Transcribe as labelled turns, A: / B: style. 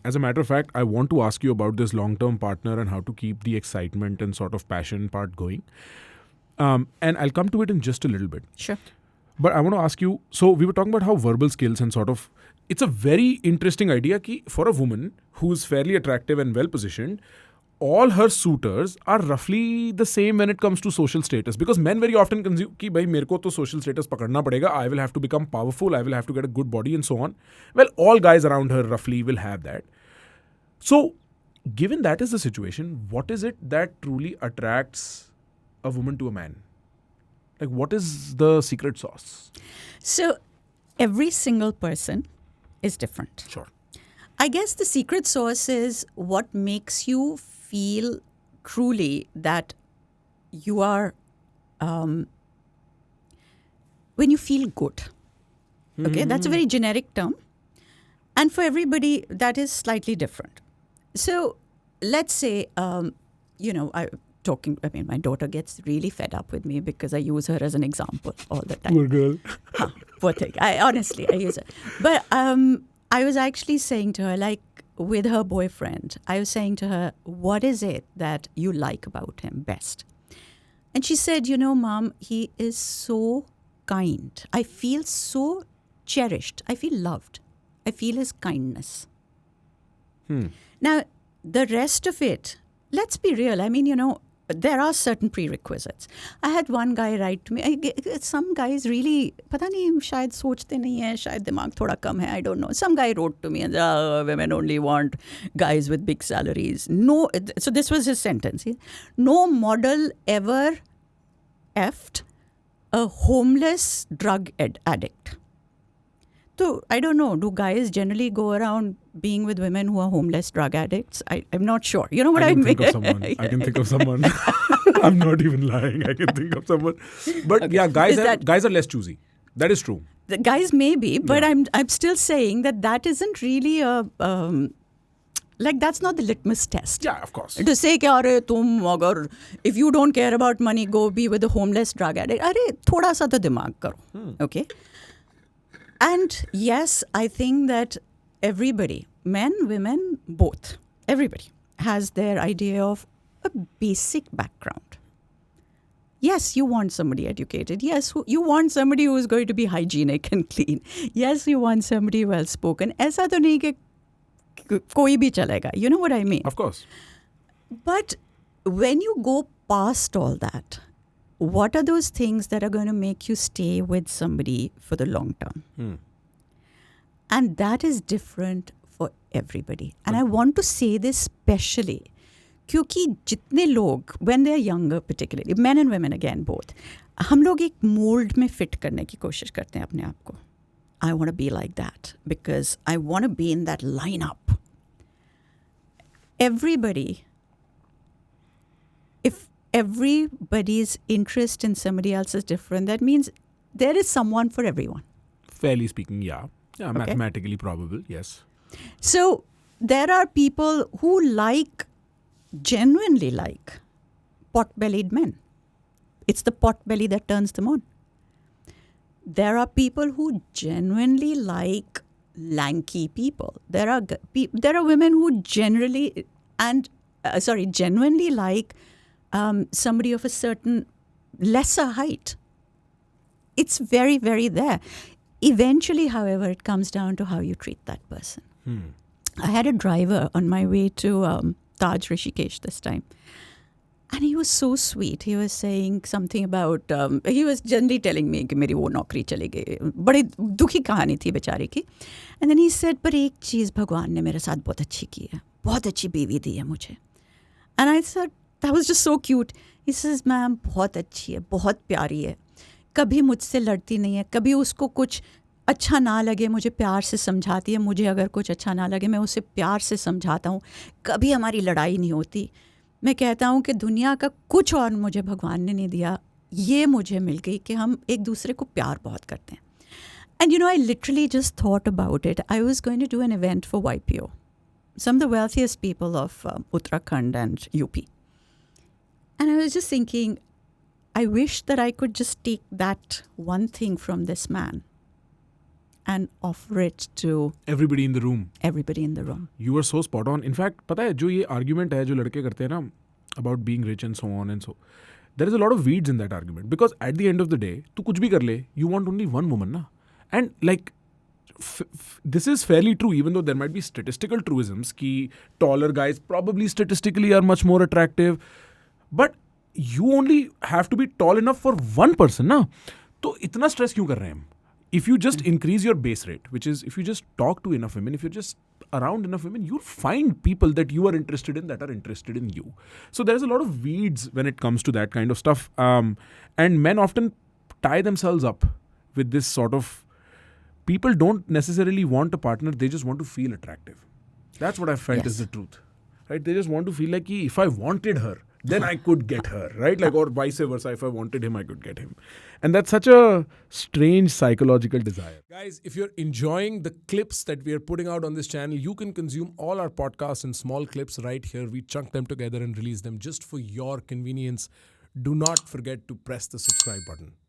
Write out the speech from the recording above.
A: as a matter of fact, I want to ask you about this long-term partner and how to keep the excitement and sort of passion part going. And I'll come to it in just a little bit.
B: Sure.
A: But I want to ask you, so we were talking about how verbal skills and sort of, it's a very interesting idea ki for a woman who's fairly attractive and well-positioned, all her suitors are roughly the same when it comes to social status. Because men very often consume ki bhai mere ko to social status pakadna padega, I will have to become powerful, I will have to get a good body and so on. Well, all guys around her roughly will have that. So, given that is the situation, what is it that truly attracts a woman to a man? Like, what is the secret sauce?
B: So every single person is different.
A: Sure.
B: I guess the secret sauce is what makes you feel truly that you are, when you feel good. Okay, that's a very generic term. And for everybody, that is slightly different. So let's say, my daughter gets really fed up with me because I use her as an example all the time.
A: Poor girl.
B: Poor thing. I use her. But I was actually saying to her, like with her boyfriend, I was saying to her, what is it that you like about him best? And she said, Mom, he is so kind. I feel so cherished. I feel loved. I feel his kindness. Now, the rest of it, let's be real. I mean, there are certain prerequisites. I had one guy write to me. Some guys really, पता नहीं शायद सोचते नहीं हैं, शायद दिमाग थोड़ा कम है, I don't know. Some guy wrote to me and women only want guys with big salaries. No, so this was his sentence. No model ever effed a homeless drug addict. So I don't know. Do guys generally go around being with women who are homeless drug addicts? I'm not sure. You know what I mean?
A: I can think of someone. I'm not even lying. I can think of someone. But
B: Okay.
A: yeah, guys are less choosy. That is true.
B: The guys may be, but I'm still saying that isn't really a that's not the litmus test.
A: Yeah, of course.
B: To say कि if you don't care about money, go be with a homeless drug addict. अरे थोड़ा सा तो दिमाग करो. Okay. And yes, I think that everybody, men, women, both, everybody has their idea of a basic background. Yes, you want somebody educated. Yes, you want somebody who is going to be hygienic and clean. Yes, you want somebody well spoken. ऐसा तो नहीं कि कोई भी चलेगा. You know what I mean?
A: Of course.
B: But when you go past all that, what are those things that are going to make you stay with somebody for the long term? And that is different for everybody. And I want to say this specially क्योंकि जितने लोग, when they are younger particularly, men and women again both, हम लोग एक mold में fit करने की कोशिश करते हैं अपने आप को. I want to be like that because I want to be in that lineup. Everybody, if everybody's interest in somebody else is different, that means there is someone for everyone.
A: Fairly speaking, yeah. Yeah,
B: Okay.
A: mathematically probable, yes.
B: So there are people who genuinely like pot-bellied men. It's the pot belly that turns them on. There are people who genuinely like lanky people. There are women who genuinely like somebody of a certain lesser height. It's very, very there. Eventually, however, it comes down to how you treat that person. I had a driver on my way to Taj Rishikesh this time. And he was so sweet. He was saying something about, he was generally telling me कि मेरी वो नौकरी चली गई. बड़ी दुखी कहानी थी बेचारे की. And then he said, पर एक चीज़ भगवान ने मेरे साथ बहुत अच्छी की है. बहुत अच्छी बीवी दी है मुझे. And I thought, that was just so cute. He says, ma'am बहुत अच्छी है, बहुत प्यारी है. कभी मुझसे लड़ती नहीं है. कभी उसको कुछ अच्छा ना लगे मुझे प्यार से समझाती है. मुझे अगर कुछ अच्छा ना लगे मैं उसे प्यार से समझाता हूँ. कभी हमारी लड़ाई नहीं होती. मैं कहता हूँ कि दुनिया का कुछ और मुझे भगवान ने नहीं दिया. ये मुझे मिल गई कि हम एक दूसरे को प्यार बहुत करते हैं. And I literally just thought about it. I was going to do an event for YPO. Some of the wealthiest people of Uttarakhand and UP. And I was just thinking, I wish that I could just take that one thing from this man and offer it to
A: Everybody in the room.
B: everybody in the room.
A: You were so spot on. In fact, पता है जो ये argument है जो लड़के करते हैं ना about being rich and so on and so, there is a lot of weeds in that argument because at the end of the day, तू कुछ भी कर ले, you want only one woman ना, and like this is fairly true even though there might be statistical truisms कि taller guys probably statistically are much more attractive, but you only have to be tall enough for one person ना, तो इतना stress क्यों कर रहे हैं हम? If you just increase your base rate, which is if you just talk to enough women, if you're just around enough women, you'll find people that you are interested in that are interested in you. So there's a lot of weeds when it comes to that kind of stuff. And men often tie themselves up with this sort of, people don't necessarily want a partner, they just want to feel attractive. That's what I felt is the truth. Right? They just want to feel like if I wanted her, then I could get her, right? Like, or vice versa. If I wanted him, I could get him. And that's such a strange psychological desire. Guys, if you're enjoying the clips that we are putting out on this channel, you can consume all our podcasts in small clips right here. We chunk them together and release them just for your convenience. Do not forget to press the subscribe button.